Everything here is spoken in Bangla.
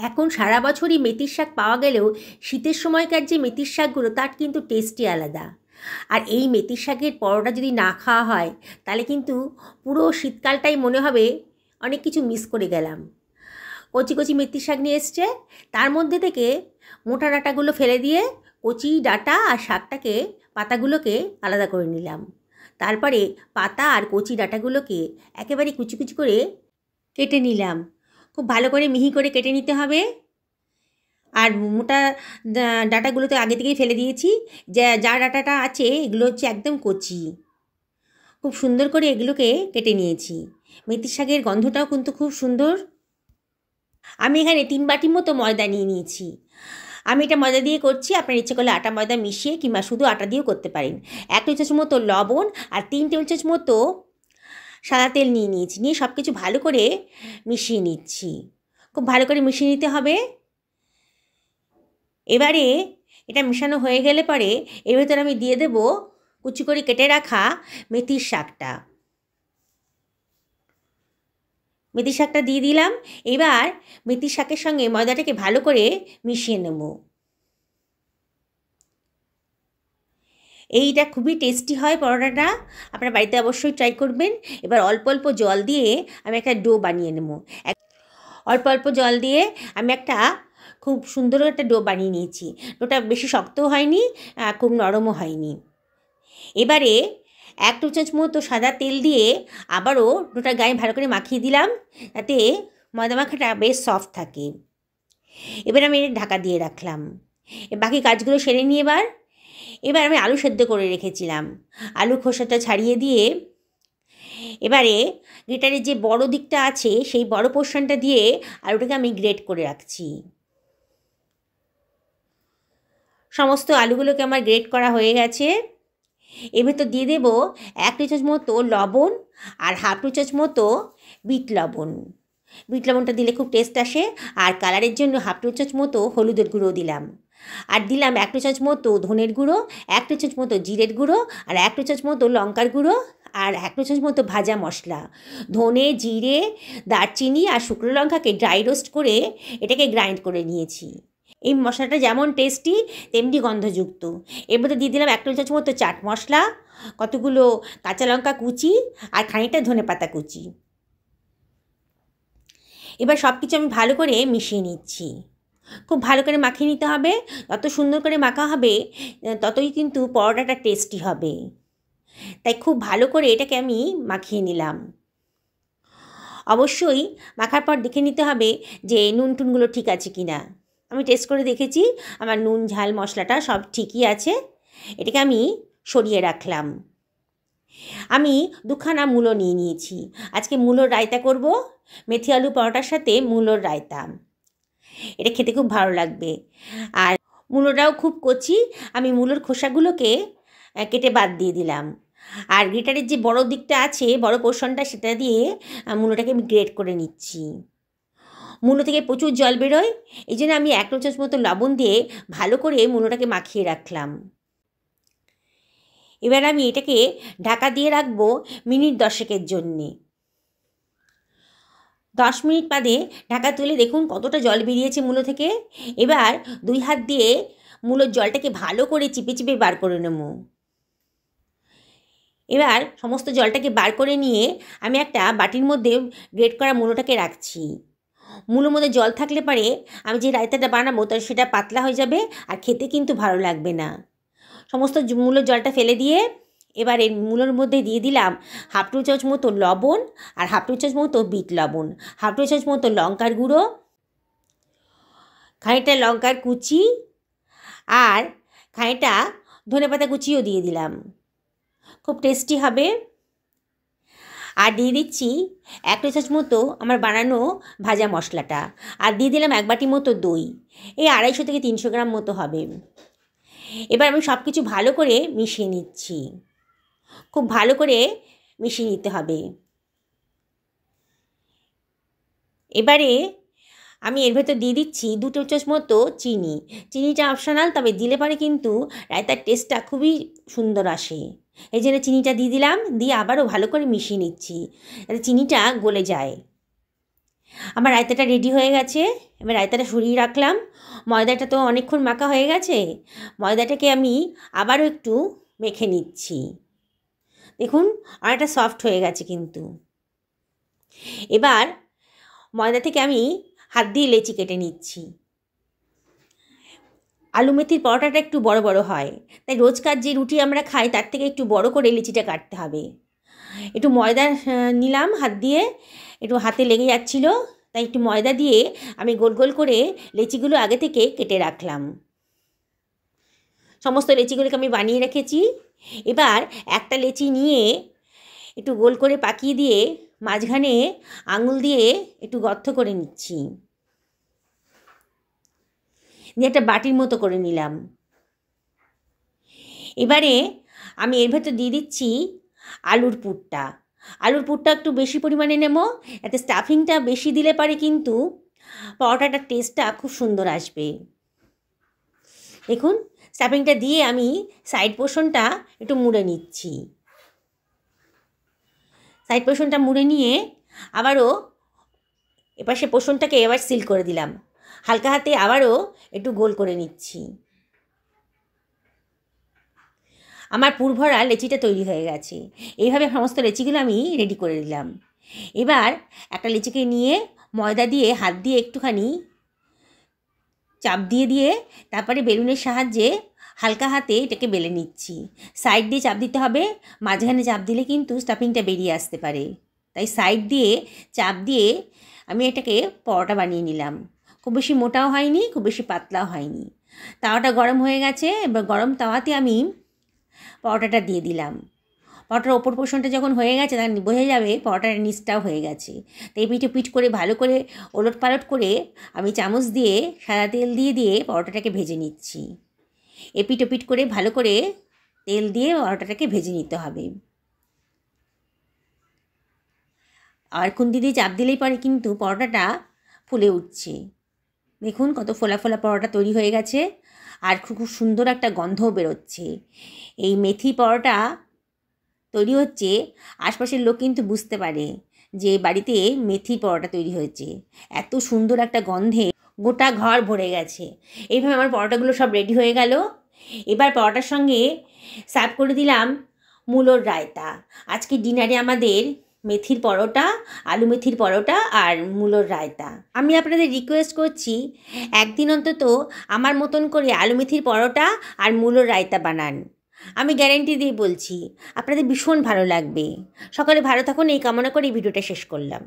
এখন সারা বছরই মেথির শাক পাওয়া গেলেও শীতের সময়কার যে মেথির শাকগুলো তার কিন্তু টেস্টই আলাদা। আর এই মেথির শাকের পরোটা যদি না খাওয়া হয় তাহলে কিন্তু পুরো শীতকালটাই মনে হবে অনেক কিছু মিস করে গেলাম। কচি কচি মেথির শাক নিয়ে এসছে, তার মধ্যে থেকে মোটা ডাঁটাগুলো ফেলে দিয়ে কচি ডাঁটা আর শাকটাকে পাতাগুলোকে আলাদা করে নিলাম। তারপরে পাতা আর কচি ডাঁটাগুলোকে একেবারে কুচি কুচি করে কেটে নিলাম। খুব ভালো করে মিহি করে কেটে নিতে হবে। আর মোটা ডাঁটাগুলো তো আগে থেকেই ফেলে দিয়েছি, যা ডাঁটাটা আছে এগুলো হচ্ছে একদম কচি। খুব সুন্দর করে এগুলোকে কেটে নিয়েছি। মেথির শাকের গন্ধটাও কিন্তু খুব সুন্দর। আমি এখানে 3 বাটির মতো ময়দা নিয়ে নিয়েছি। আমি এটা ময়দা দিয়ে করছি, আপনার ইচ্ছে করলে আটা ময়দা মিশিয়ে কিংবা শুধু আটা দিয়েও করতে পারেন। 1 টেবিল চামচ মতো লবণ আর 3 টেবিল চামচ মতো সাদা তেল নিয়ে নিয়েছি। নিয়ে সব কিছু ভালো করে মিশিয়ে নিচ্ছি। খুব ভালো করে মিশিয়ে নিতে হবে। এবারে এটা মেশানো হয়ে গেলে পরে এর ভেতরে আমি দিয়ে দেব কুচি করে কেটে রাখা মেথির শাকটা। মেথির শাকটা দিয়ে দিলাম। এবার মেথির শাকের সঙ্গে ময়দাটাকে ভালো করে মিশিয়ে নেব। এইটা খুবই টেস্টি হয় পরোটাটা, আপনার বাড়িতে অবশ্যই ট্রাই করবেন। এবার অল্প অল্প জল দিয়ে আমি একটা ডো বানিয়ে নেব। অল্প অল্প জল দিয়ে আমি একটা খুব সুন্দর একটা ডো বানিয়ে নিয়েছি। ডোটা বেশি শক্তও হয়নি, খুব নরমও হয়নি। এবারে 1 টেবিল চামচ মতো সাদা তেল দিয়ে আবারও ডোটার গায়ে ভালো করে মাখিয়ে দিলাম, যাতে ময়দা মাখাটা বেশ সফট থাকে। এবার আমি ঢাকা দিয়ে রাখলাম। বাকি কাজগুলো সেরে নিয়ে এবার আমি আলু সেদ্ধ করে রেখেছিলাম। আলু খোসাটা ছাড়িয়ে দিয়ে এবারে গ্রেটারের যে বড় দিকটা আছে সেই বড় পোর্শনটা দিয়ে আলুটাকে আমি গ্রেট করে রাখছি। সমস্ত আলুগুলোকে আমার গ্রেট করা হয়ে গেছে। এর ভেতর দিয়ে দেব 1 টেবিল চামচ মতো লবণ আর 1/2 টেবিল চামচ মতো বিট লবণ। বিট লবণটা দিলে খুব টেস্ট আসে। আর কালারের জন্য 1/2 টেবিল চামচ মতো হলুদের গুঁড়ো দিলাম। আর দিলাম 1 টেবিল চামচ মতো ধনের গুঁড়ো, 1 টেবিল চামচ মতো জিরের গুঁড়ো আর 1 টেবিল চামচ মতো লঙ্কার গুঁড়ো আর 1 টেবিল চামচ মতো ভাজা মশলা। ধনে, জিরে, দারচিনি আর শুকনো লঙ্কাকে ড্রাই রোস্ট করে এটাকে গ্রাইন্ড করে নিয়েছি। এই মশলাটা যেমন টেস্টি তেমনি গন্ধযুক্ত। এর মধ্যে দিয়ে দিলাম 1 টেবিল চামচ মতো চাট মশলা, কতগুলো কাঁচা লঙ্কা কুচি আর খানিকটা ধনেপাতা কুচি। এবার সব কিছু আমি ভালো করে মিশিয়ে নিচ্ছি। খুব ভালো করে মাখিয়ে নিতে হবে। যত সুন্দর করে মাখা হবে ততই কিন্তু পরোটাটা টেস্টি হবে। তাই খুব ভালো করে এটাকে আমি মাখিয়ে নিলাম। অবশ্যই মাখার পর দেখে নিতে হবে যে নুন টুনগুলো ঠিক আছে কি না। আমি টেস্ট করে দেখেছি, আমার নুন ঝাল মশলাটা সব ঠিকই আছে। এটাকে আমি সরিয়ে রাখলাম। আমি 2খানা মূলো নিয়ে নিয়েছি। আজকে মূলোর রায়তা করব, মেথি আলু পরোটার সাথে মূলোর রায়তা। এটা খেতে খুব ভালো লাগবে। আর মূলোটাও খুব কচি, আমি মূলোর খোসাগুলোকে কেটে বাদ দিয়ে দিলাম। আর গ্রেটারের যে বড় দিকটা আছে, বড় পোর্শনটা, সেটা দিয়ে মূলোটাকে আমি গ্রেট করে নিচ্ছি। মূলো থেকে প্রচুর জল বেরোয়, এই জন্য আমি 1 টেবিল চামচ মতো লবণ দিয়ে ভালো করে মূলোটাকে মাখিয়ে রাখলাম। এবার আমি এটাকে ঢাকা দিয়ে রাখবো মিনিট 10 জন্যে। 10 মিনিট বাদে ঢাকা তুলে দেখুন কতটা জল বেরিয়েছে মূলো থেকে। এবার 2 হাত দিয়ে মূলোর জলটাকে ভালো করে চিপে চিপে বার করে নেব। এবার সমস্ত জলটাকে বার করে নিয়ে আমি একটা বাটির মধ্যে গ্রেট করা মূলোটাকে রাখছি। মূলোর মধ্যে জল থাকলে পরে আমি যে রায়তাটা বানাবো তার সেটা পাতলা হয়ে যাবে আর খেতে কিন্তু ভালো লাগবে না। সমস্ত মূলোর জলটা ফেলে দিয়ে এবার এই মূলোর মধ্যে দিয়ে দিলাম 1/2 টেবিল চামচ মতো লবণ আর 1/2 টেবিল চামচ মতো বিট লবণ, 1/2 টেবিল চামচ মতো লঙ্কার গুঁড়ো, খানিকটা লঙ্কার কুচি আর খানিকটা ধনেপাতা কুচিও দিয়ে দিলাম। খুব টেস্টি হবে। আর দিয়ে দিচ্ছি 1 টেবিল চামচ মতো আমার বানানো ভাজা মশলাটা। আর দিয়ে দিলাম 1 বাটি মতো দই। এই 250 থেকে 300 গ্রাম মতো হবে। এবার আমি সব কিছু ভালো করে মিশিয়ে নিচ্ছি। খুব ভালো করে মিশিয়ে নিতে হবে। এবারে আমি এর ভেতর দিয়ে দিচ্ছি 2 টেবিল চামচ মতো চিনি। চিনিটা অপশনাল, তবে দিলে পরে কিন্তু রায়তার টেস্টটা খুবই সুন্দর আসে। এই জন্য চিনিটা দিয়ে দিলাম, দিয়ে আবারও ভালো করে মিশিয়ে নিচ্ছি যাতে চিনিটা গলে যায়। আমার রায়তাটা রেডি হয়ে গেছে। এবার রায়তাটা সরিয়ে রাখলাম। ময়দাটা তো অনেকক্ষণ মাখা হয়ে গেছে, ময়দাটাকে আমি আবারও একটু মেখে নিচ্ছি। দেখুন অনেকটা সফট হয়ে গেছে কিন্তু। এবার ময়দা থেকে আমি হাত দিয়ে লেচি কেটে নিচ্ছি। আলু মেথির পরোটাটা একটু বড় বড় হয়, তাই রোজকার যে রুটি আমরা খাই তার থেকে একটু বড় করে লেচিটা কাটতে হবে। একটু ময়দা নিলাম হাত দিয়ে, একটু হাতে লেগে যাচ্ছিল, তাই একটু ময়দা দিয়ে আমি গোল গোল করে লেচিগুলো আগে থেকে কেটে রাখলাম। সমস্ত লেচিগুলোকে আমি বানিয়ে রেখেছি। এবার একটা লেচি নিয়ে একটু গোল করে পাকিয়ে দিয়ে মাঝখানে আঙুল দিয়ে একটু গর্ত করে নিচ্ছি, দিয়ে একটা বাটির মতো করে নিলাম। এবারে আমি এর ভেতর দিয়ে দিচ্ছি আলুর পুরটা। আলুর পুরটা একটু বেশি পরিমাণে নেব, এতে স্টাফিংটা বেশি দিলে পারে কিন্তু পরোটাটার টেস্টটা খুব সুন্দর আসবে। দেখুন স্টাফিংটা দিয়ে আমি সাইড পোর্শনটা একটু মুড়ে নিচ্ছি। সাইড পোর্শনটা মুড়ে নিয়ে আবারও এপাশে পোর্শনটাকে এবার সিল করে দিলাম। হালকা হাতে আবারও একটু গোল করে নিচ্ছি। আমার পুরভরা লেচিটা তৈরি হয়ে গেছে। এইভাবে সমস্ত লেচিগুলো আমি রেডি করে দিলাম। এবার একটা লেচিকে নিয়ে ময়দা দিয়ে হাত দিয়ে একটুখানি চাপ দিয়ে দিয়ে তারপরে বেলুনের সাহায্যে হালকা হাতে এটাকে বেলে নিচ্ছি। সাইড দিয়ে চাপ দিতে হবে, মাঝখানে চাপ দিলে কিন্তু স্টাফিংটা বেরিয়ে আসতে পারে, তাই সাইড দিয়ে চাপ দিয়ে আমি এটাকে পরোটা বানিয়ে নিলাম। খুব বেশি মোটাও হয়নি, খুব বেশি পাতলাও হয়নি। তাওয়াটা গরম হয়ে গেছে, এবার গরম তাওয়াতে আমি পরোটাটা দিয়ে দিলাম। পরোটার ওপর পোর্শনটা যখন হয়ে গেছে তখন বোঝা যাবে পরোটার নিচটাও হয়ে গেছে। তো এই পিঠে পিঠ করে ভালো করে ওলট পালট করে আমি চামচ দিয়ে সাদা তেল দিয়ে দিয়ে পরোটাটাকে ভেজে নিচ্ছি। এপিঠ ওপিঠ করে ভালো করে তেল দিয়ে পরোটাটাকে ভেজে নিতে হবে। আর খুন্তি দিয়ে চাপ দিলেই পরে কিন্তু পরোটাটা ফুলে উঠছে। দেখুন কত ফোলা ফোলা পরোটা তৈরি হয়ে গেছে, আর খুব সুন্দর একটা গন্ধও বেরোচ্ছে। এই মেথি পরোটা তৈরি হচ্ছে, আশপাশের লোক কিন্তু বুঝতে পারে যে বাড়িতে মেথি পরোটা তৈরি হয়েছে। এত সুন্দর একটা গন্ধে গোটা ঘর ভরে গেছে। এইভাবে আমার পরোটাগুলো সব রেডি হয়ে গেল। এবার পরোটার সঙ্গে সার্ভ করে দিলাম মূলোর রায়তা। আজকে ডিনারে আমাদের মেথির পরোটা, আলু মেথির পরোটা আর মূলোর রায়তা। আমি আপনাদের রিকোয়েস্ট করছি একদিন অন্তত আমার মতন করে আলু মেথির পরোটা আর মূলোর রায়তা বানান। আমি গ্যারেন্টি দিয়ে বলছি আপনাদের ভীষণ ভালো লাগবে। সকলে ভালো থাকুন এই কামনা করে এই ভিডিওটা শেষ করলাম।